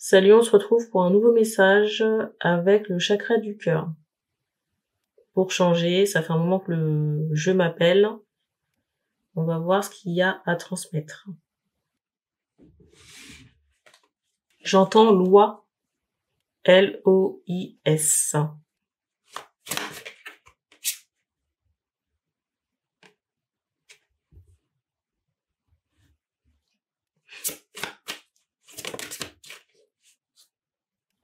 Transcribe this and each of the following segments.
Salut, on se retrouve pour un nouveau message avec le chakra du cœur. Pour changer, ça fait un moment que le jeu m'appelle. On va voir ce qu'il y a à transmettre. J'entends loi. L-O-I-S.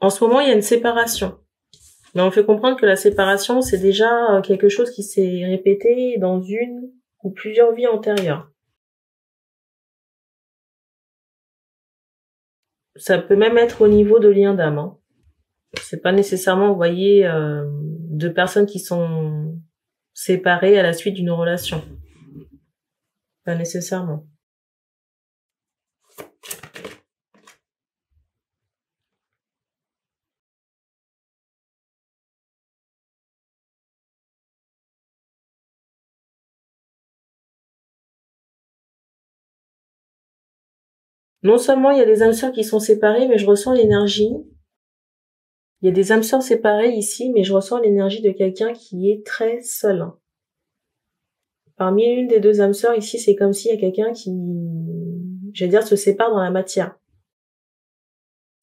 En ce moment, il y a une séparation. Mais on fait comprendre que la séparation, c'est déjà quelque chose qui s'est répété dans une ou plusieurs vies antérieures. Ça peut même être au niveau de liens d'âme. Hein. C'est pas nécessairement, vous voyez, deux personnes qui sont séparées à la suite d'une relation. Pas nécessairement. Non seulement il y a des âmes sœurs qui sont séparées, mais je ressens l'énergie. Il y a des âmes sœurs séparées ici, mais je ressens l'énergie de quelqu'un qui est très seul. Parmi l'une des deux âmes sœurs ici, c'est comme s'il y a quelqu'un qui, je vais dire, se sépare dans la matière.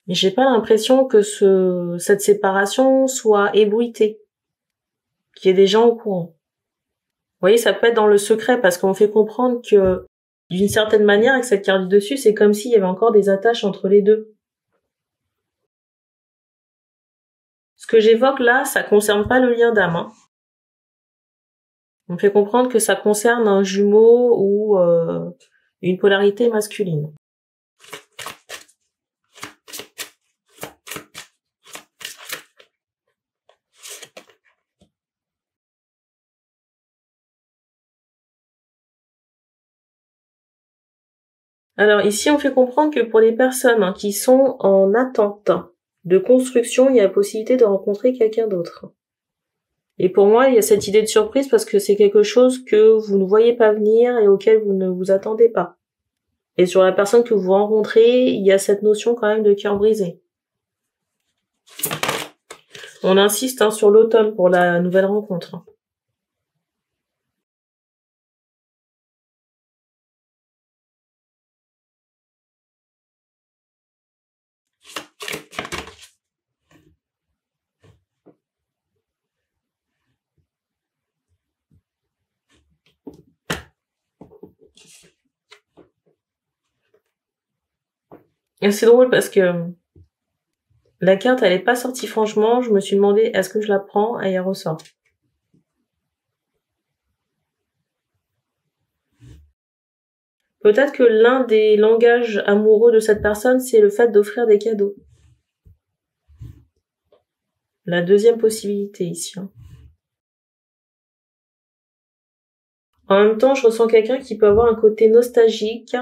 Mais j'ai pas l'impression que cette séparation soit ébruitée. Qu'il y ait des gens au courant. Vous voyez, ça peut être dans le secret parce qu'on fait comprendre que, d'une certaine manière, avec cette carte du dessus, c'est comme s'il y avait encore des attaches entre les deux. Ce que j'évoque là, ça concerne pas le lien d'âme. Hein. On me fait comprendre que ça concerne un jumeau ou une polarité masculine. Alors ici, on fait comprendre que pour les personnes qui sont en attente de construction, il y a la possibilité de rencontrer quelqu'un d'autre. Et pour moi, il y a cette idée de surprise parce que c'est quelque chose que vous ne voyez pas venir et auquel vous ne vous attendez pas. Et sur la personne que vous rencontrez, il y a cette notion quand même de cœur brisé. On insiste sur l'automne pour la nouvelle rencontre. Et c'est drôle parce que la carte, elle est pas sortie franchement. Je me suis demandé, est-ce que je la prends? Et elle ressort. Peut-être que l'un des langages amoureux de cette personne, c'est le fait d'offrir des cadeaux. La deuxième possibilité ici. En même temps, je ressens quelqu'un qui peut avoir un côté nostalgique.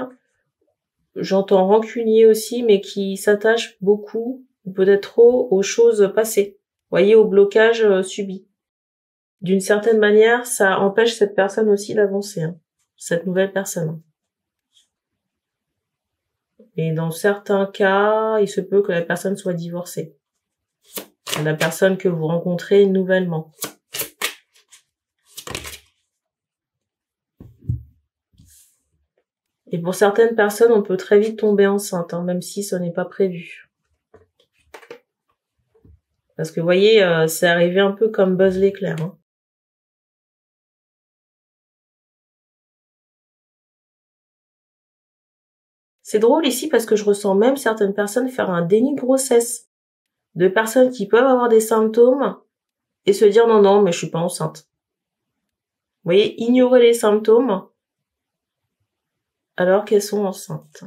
J'entends rancunier aussi, mais qui s'attache beaucoup, peut-être trop, aux choses passées. Vous voyez, au blocage subi. D'une certaine manière, ça empêche cette personne aussi d'avancer, cette nouvelle personne. Et dans certains cas, il se peut que la personne soit divorcée. La personne que vous rencontrez nouvellement. Et pour certaines personnes, on peut très vite tomber enceinte, même si ce n'est pas prévu. Parce que vous voyez, c'est arrivé un peu comme Buzz l'éclair. C'est drôle ici parce que je ressens même certaines personnes faire un déni de grossesse. De personnes qui peuvent avoir des symptômes et se dire non, mais je suis pas enceinte. Vous voyez, ignorer les symptômes alors qu'elles sont enceintes.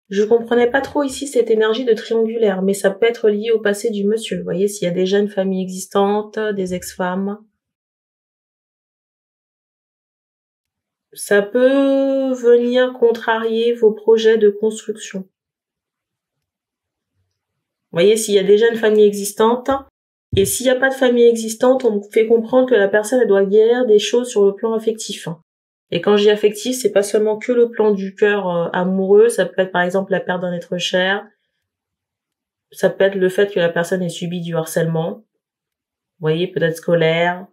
Je comprenais pas trop ici cette énergie de triangulaire, mais ça peut être lié au passé du monsieur. Vous voyez, s'il y a déjà une famille existante, des ex-femmes. Ça peut venir contrarier vos projets de construction. Vous voyez, s'il y a déjà une famille existante, et s'il n'y a pas de famille existante, on fait comprendre que la personne elle doit guérir des choses sur le plan affectif. Et quand je dis affectif, c'est pas seulement que le plan du cœur amoureux, ça peut être par exemple la perte d'un être cher, ça peut être le fait que la personne ait subi du harcèlement, vous voyez, peut-être scolaire,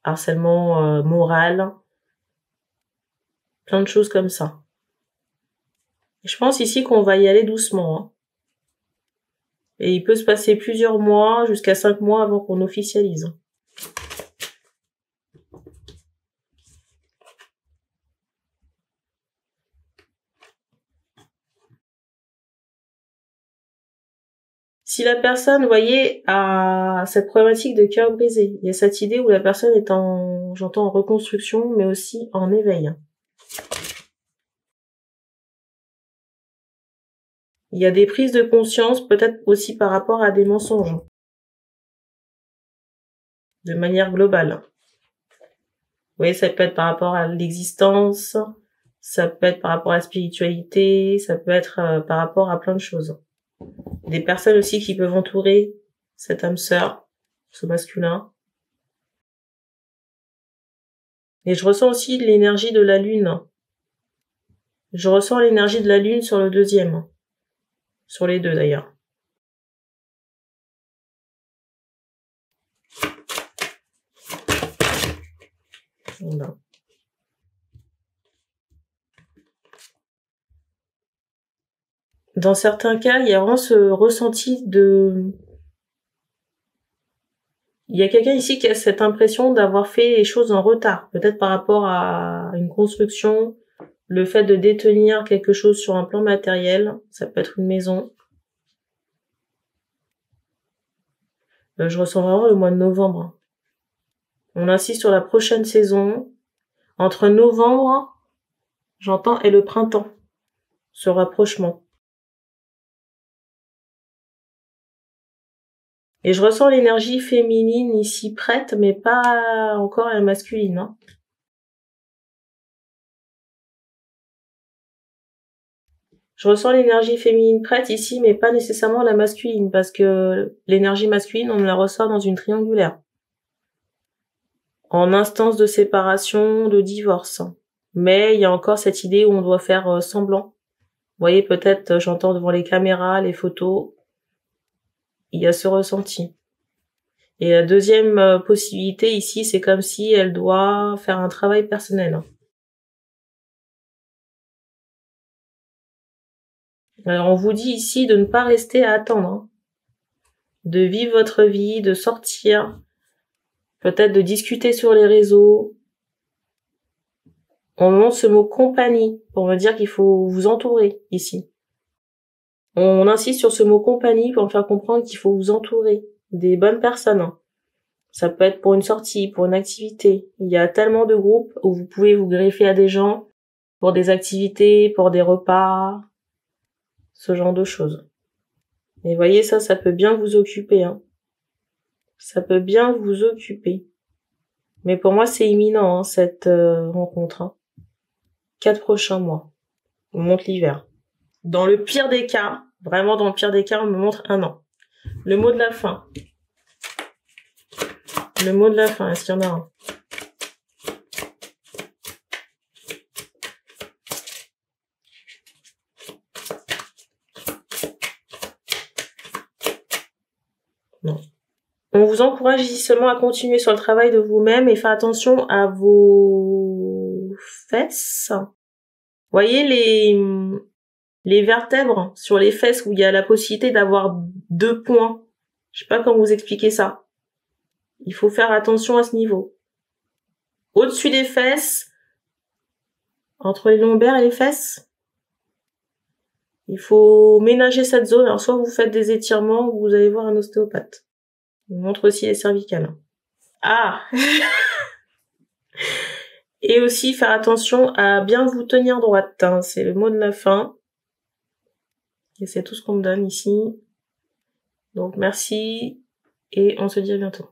harcèlement moral, plein de choses comme ça. Et je pense ici qu'on va y aller doucement. Et il peut se passer plusieurs mois, jusqu'à 5 mois avant qu'on officialise. Si la personne, vous voyez, a cette problématique de cœur brisé, il y a cette idée où la personne est en reconstruction, mais aussi en éveil. Il y a des prises de conscience, peut-être aussi par rapport à des mensonges. De manière globale. Vous voyez, ça peut être par rapport à l'existence, ça peut être par rapport à la spiritualité, ça peut être par rapport à plein de choses. Des personnes aussi qui peuvent entourer cette âme sœur, ce masculin. Et je ressens aussi l'énergie de la lune. Je ressens l'énergie de la lune sur le deuxième. Sur les deux d'ailleurs. Voilà. Dans certains cas, il y a vraiment ce ressenti de... Il y a quelqu'un ici qui a cette impression d'avoir fait les choses en retard. Peut-être par rapport à une construction, le fait de détenir quelque chose sur un plan matériel. Ça peut être une maison. Je ressens vraiment le mois de novembre. On insiste sur la prochaine saison. Entre novembre, j'entends, et le printemps. Ce rapprochement. Et je ressens l'énergie féminine ici prête, mais pas encore la masculine. Hein. Je ressens l'énergie féminine prête ici, mais pas nécessairement la masculine, parce que l'énergie masculine, on la ressort dans une triangulaire. En instance de séparation, de divorce. Mais il y a encore cette idée où on doit faire semblant. Vous voyez, peut-être, j'entends devant les caméras, les photos, il y a ce ressenti. Et la deuxième possibilité ici, c'est comme si elle doit faire un travail personnel. Alors on vous dit ici de ne pas rester à attendre, de vivre votre vie, de sortir, peut-être de discuter sur les réseaux. On montre ce mot compagnie pour me dire qu'il faut vous entourer ici. On insiste sur ce mot compagnie pour me faire comprendre qu'il faut vous entourer des bonnes personnes. Ça peut être pour une sortie, pour une activité. Il y a tellement de groupes où vous pouvez vous greffer à des gens pour des activités, pour des repas, ce genre de choses. Et voyez, ça peut bien vous occuper. Hein. Ça peut bien vous occuper. Mais pour moi, c'est imminent, hein, cette rencontre. Hein. 4 prochains mois. On monte l'hiver. Dans le pire des cas, vraiment dans le pire des cas, on me montre 1 an. Le mot de la fin. Le mot de la fin, est-ce qu'il y en a un? Non. On vous encourage ici seulement à continuer sur le travail de vous-même et faire attention à vos fesses. Voyez les vertèbres sur les fesses où il y a la possibilité d'avoir 2 points. Je sais pas comment vous expliquer ça. Il faut faire attention à ce niveau. Au-dessus des fesses, entre les lombaires et les fesses, il faut ménager cette zone. Alors soit vous faites des étirements ou vous allez voir un ostéopathe. On montre aussi les cervicales. Ah Et aussi faire attention à bien vous tenir droite. Hein. C'est le mot de la fin. Et c'est tout ce qu'on me donne ici. Donc merci et on se dit à bientôt.